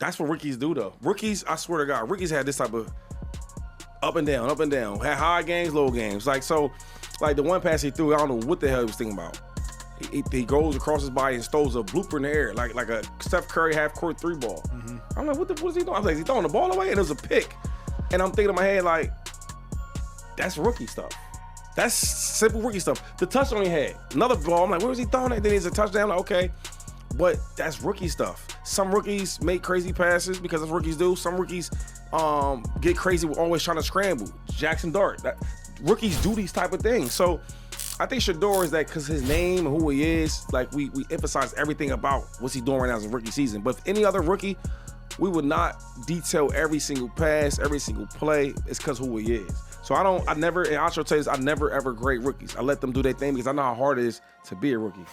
That's what rookies do, though. Rookies, I swear to God, rookies had this type of up and down, had high games, low games. Like the one pass he threw, I don't know what the hell he was thinking about. He goes across his body and throws a blooper in the air, like a Steph Curry half-court 3 ball. Mm-hmm. I'm like, what is he doing? I was like, is he throwing the ball away? And it was a pick. And I'm thinking in my head, like, that's rookie stuff. That's simple rookie stuff. The touchdown he had, another ball, I'm like, where was he throwing it? Then he's a touchdown, like, okay. But that's rookie stuff. Some rookies make crazy passes because that's what rookies do. Some rookies get crazy with always trying to scramble. Jackson Dart. Rookies do these type of things. So I think Shedeur is that because his name and who he is, like we emphasize everything about what's he doing right now as a rookie season. But if any other rookie, we would not detail every single pass, every single play. It's because who he is. So I never, and I'll tell you this, I never ever grade rookies. I let them do their thing because I know how hard it is to be a rookie.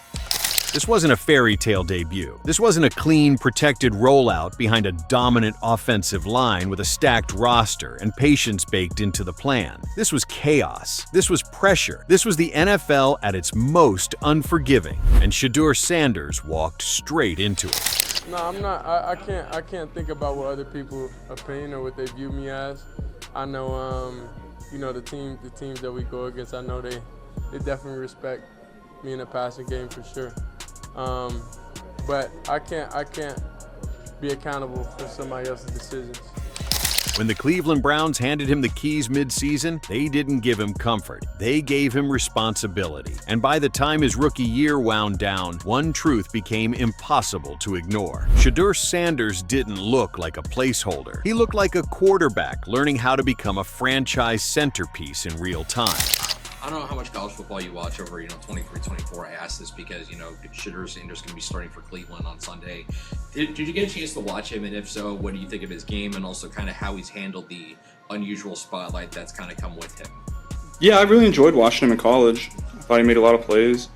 This wasn't a fairy tale debut. This wasn't a clean, protected rollout behind a dominant offensive line with a stacked roster and patience baked into the plan. This was chaos. This was pressure. This was the NFL at its most unforgiving. And Shedeur Sanders walked straight into it. No, I'm not. I can't think about what other people's opinion or what they view me as. I know, the teams that we go against, I know they definitely respect me in the passing game for sure. But I can't be accountable for somebody else's decisions. When the Cleveland Browns handed him the keys mid-season, they didn't give him comfort. They gave him responsibility. And by the time his rookie year wound down, one truth became impossible to ignore. Shedeur Sanders didn't look like a placeholder. He looked like a quarterback learning how to become a franchise centerpiece in real time. I don't know how much college football you watch over, 23, 24. I asked this because, Shedeur Sanders going to be starting for Cleveland on Sunday. Did you get a chance to watch him? And if so, what do you think of his game and also kind of how he's handled the unusual spotlight that's kind of come with him? Yeah, I really enjoyed watching him in college. I thought he made a lot of plays.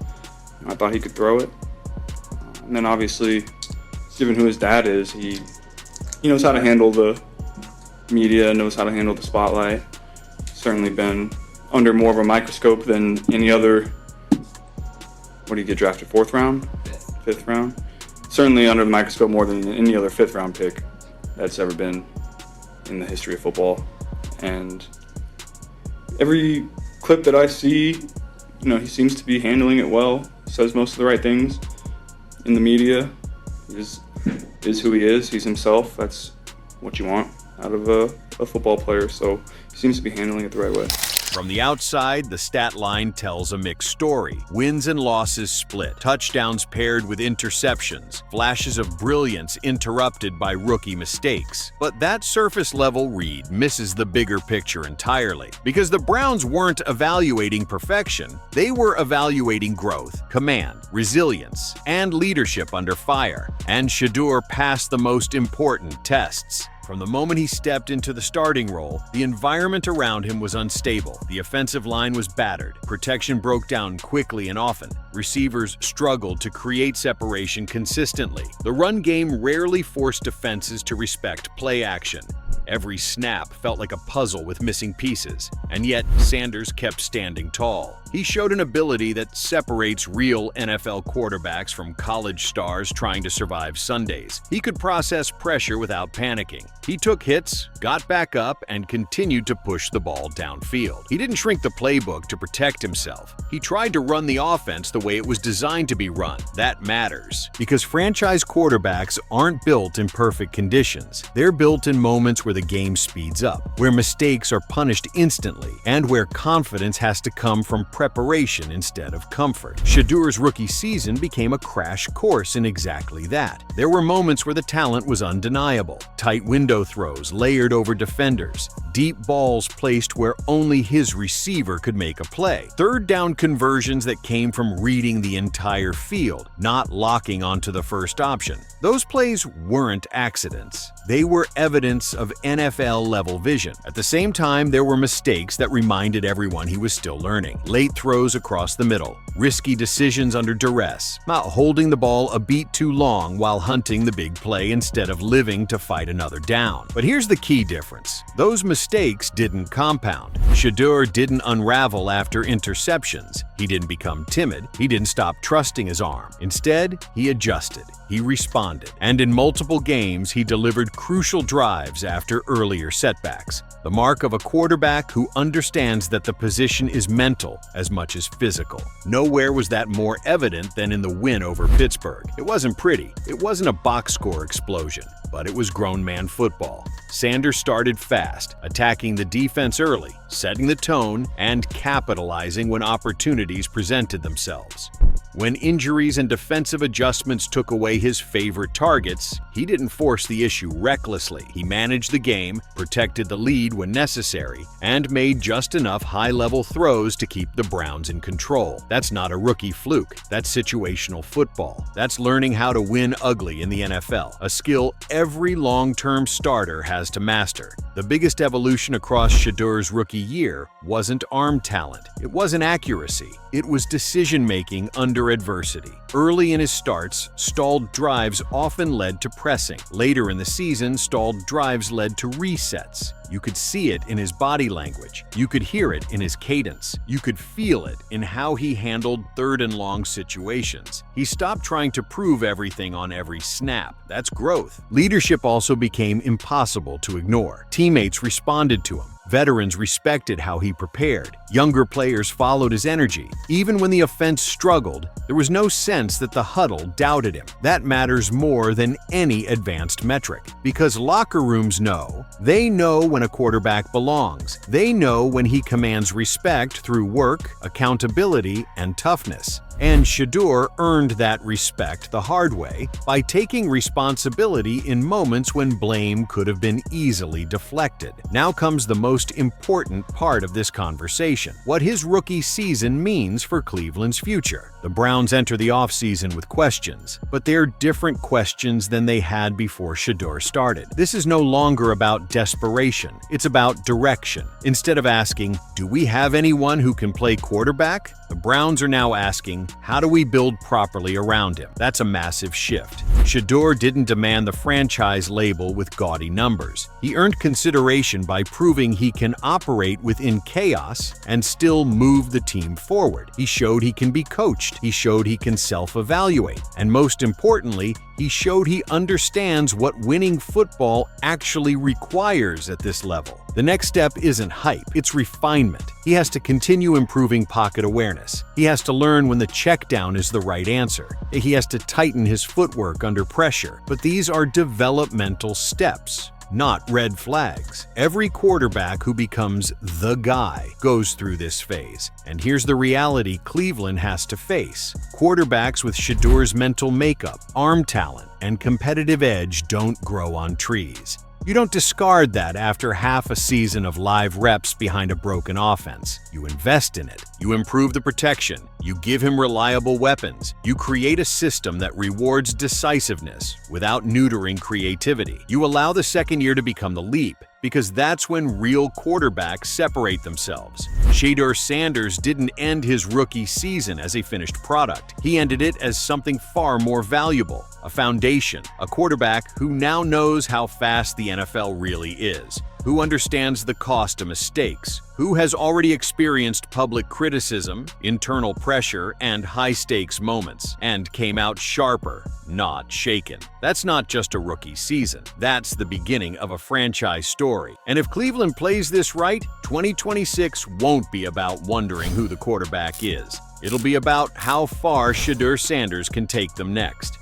I thought he could throw it. And then obviously, given who his dad is, he knows how to handle the media, knows how to handle the spotlight. Certainly been under more of a microscope than any other. What do you get drafted? 4th round? 5th round? Certainly under the microscope more than any other 5th round pick that's ever been in the history of football. And every clip that I see, he seems to be handling it well, says most of the right things in the media, is who he is, he's himself. That's what you want out of a football player, so he seems to be handling it the right way. From the outside, the stat line tells a mixed story. Wins and losses split, touchdowns paired with interceptions, flashes of brilliance interrupted by rookie mistakes. But that surface-level read misses the bigger picture entirely. Because the Browns weren't evaluating perfection, they were evaluating growth, command, resilience, and leadership under fire. And Shedeur passed the most important tests. From the moment he stepped into the starting role, the environment around him was unstable. The offensive line was battered. Protection broke down quickly and often. Receivers struggled to create separation consistently. The run game rarely forced defenses to respect play action. Every snap felt like a puzzle with missing pieces, and yet Sanders kept standing tall. He showed an ability that separates real NFL quarterbacks from college stars trying to survive Sundays. He could process pressure without panicking. He took hits, got back up, and continued to push the ball downfield. He didn't shrink the playbook to protect himself. He tried to run the offense the way it was designed to be run. That matters, because franchise quarterbacks aren't built in perfect conditions. They're built in moments where the game speeds up, where mistakes are punished instantly, and where confidence has to come from preparation instead of comfort. Shedeur's rookie season became a crash course in exactly that. There were moments where the talent was undeniable. Tight window throws layered over defenders, deep balls placed where only his receiver could make a play, third down conversions that came from reading the entire field, not locking onto the first option. Those plays weren't accidents. They were evidence of NFL-level vision. At the same time, there were mistakes that reminded everyone he was still learning. Late throws across the middle, risky decisions under duress, not holding the ball a beat too long while hunting the big play instead of living to fight another down. down. But here's the key difference. Those mistakes didn't compound. Shedeur didn't unravel after interceptions. He didn't become timid. He didn't stop trusting his arm. Instead, he adjusted. He responded. And in multiple games, he delivered crucial drives after earlier setbacks. The mark of a quarterback who understands that the position is mental as much as physical. Nowhere was that more evident than in the win over Pittsburgh. It wasn't pretty. It wasn't a box score explosion, but it was grown man football. Sanders started fast, attacking the defense early, setting the tone, and capitalizing when opportunities presented themselves. When injuries and defensive adjustments took away his favorite targets, he didn't force the issue recklessly. He managed the game, protected the lead when necessary, and made just enough high-level throws to keep the Browns in control. That's not a rookie fluke. That's situational football. That's learning how to win ugly in the NFL, a skill every long-term starter has to master. The biggest evolution across Shedeur's rookie year wasn't arm talent. It wasn't accuracy. It was decision-making under adversity. Early in his starts, stalled drives often led to pressing. Later in the season, stalled drives led to resets. You could see it in his body language. You could hear it in his cadence. You could feel it in how he handled third and long situations. He stopped trying to prove everything on every snap. That's growth. Leadership also became impossible to ignore. Teammates responded to him. Veterans respected how he prepared. Younger players followed his energy. Even when the offense struggled, there was no sense that the huddle doubted him. That matters more than any advanced metric, because locker rooms know. They know when a quarterback belongs. They know when he commands respect through work, accountability, and toughness. And Shedeur earned that respect the hard way by taking responsibility in moments when blame could have been easily deflected. Now comes the most important part of this conversation: what his rookie season means for Cleveland's future. The Browns enter the offseason with questions, but they're different questions than they had before Shedeur started. This is no longer about desperation, it's about direction. Instead of asking, "Do we have anyone who can play quarterback?" the Browns are now asking, "How do we build properly around him?" That's a massive shift. Shedeur didn't demand the franchise label with gaudy numbers. He earned consideration by proving he can operate within chaos and still move the team forward. He showed he can be coached. He showed he can self-evaluate. And most importantly, he showed he understands what winning football actually requires at this level. The next step isn't hype, it's refinement. He has to continue improving pocket awareness. He has to learn when the check down is the right answer. He has to tighten his footwork under pressure. But these are developmental steps, not red flags. Every quarterback who becomes the guy goes through this phase. And here's the reality Cleveland has to face. Quarterbacks with Shedeur's mental makeup, arm talent, and competitive edge don't grow on trees. You don't discard that after half a season of live reps behind a broken offense. You invest in it. You improve the protection. You give him reliable weapons. You create a system that rewards decisiveness without neutering creativity. You allow the second year to become the leap, because that's when real quarterbacks separate themselves. Shedeur Sanders didn't end his rookie season as a finished product. He ended it as something far more valuable, a foundation, a quarterback who now knows how fast the NFL really is, who understands the cost of mistakes, who has already experienced public criticism, internal pressure, and high-stakes moments, and came out sharper, not shaken. That's not just a rookie season. That's the beginning of a franchise story. And if Cleveland plays this right, 2026 won't be about wondering who the quarterback is. It'll be about how far Shedeur Sanders can take them next.